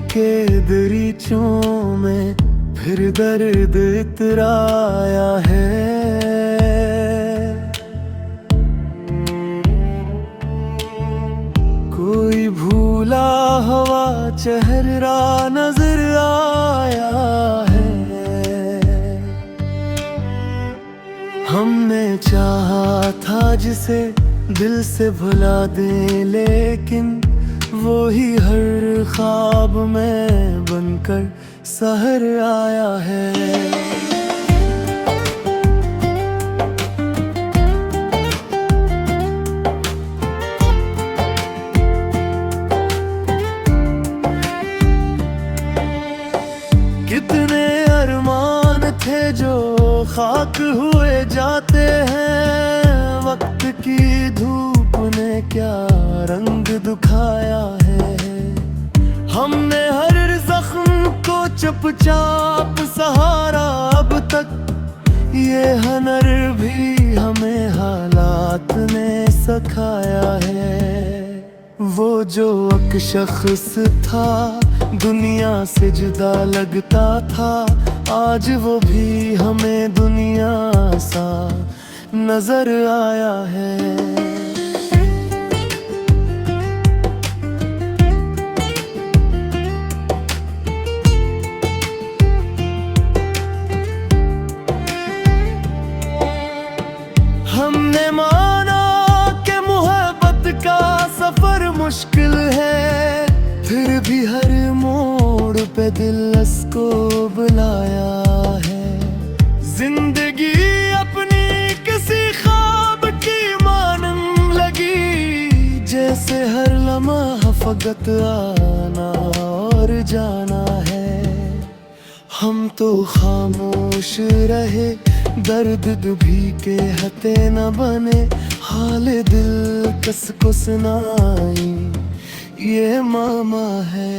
के दरीचों में फिर दर्द इतराया है। कोई भूला हवा चेहरा नजर आया है। हमने चाहा था जिसे दिल से भुला दे, लेकिन वो ही हर ख्वाब में बनकर सहर आया है। कितने अरमान थे जो खाक हुए जाते हैं। वक्त की धूप ने क्या रंग दिखाया है। हमने हर जख्म को चुपचाप सहारा अब तक। ये हनर भी हमें हालात ने सिखाया है। वो जो एक शख्स था दुनिया से जुदा लगता था, आज वो भी हमें दुनिया सा नजर आया है। हमने माना कि मोहब्बत का सफर मुश्किल है, फिर भी हर मोड़ पे दिल को बुलाया है। जिंदगी अपनी किसी ख्वाब की मानन लगी, जैसे हर लम्हा फकत आना और जाना है। हम तो खामोश रहे, दर्द भी के हते न बने। हाल दिल कस को सुनाई ये मामा है।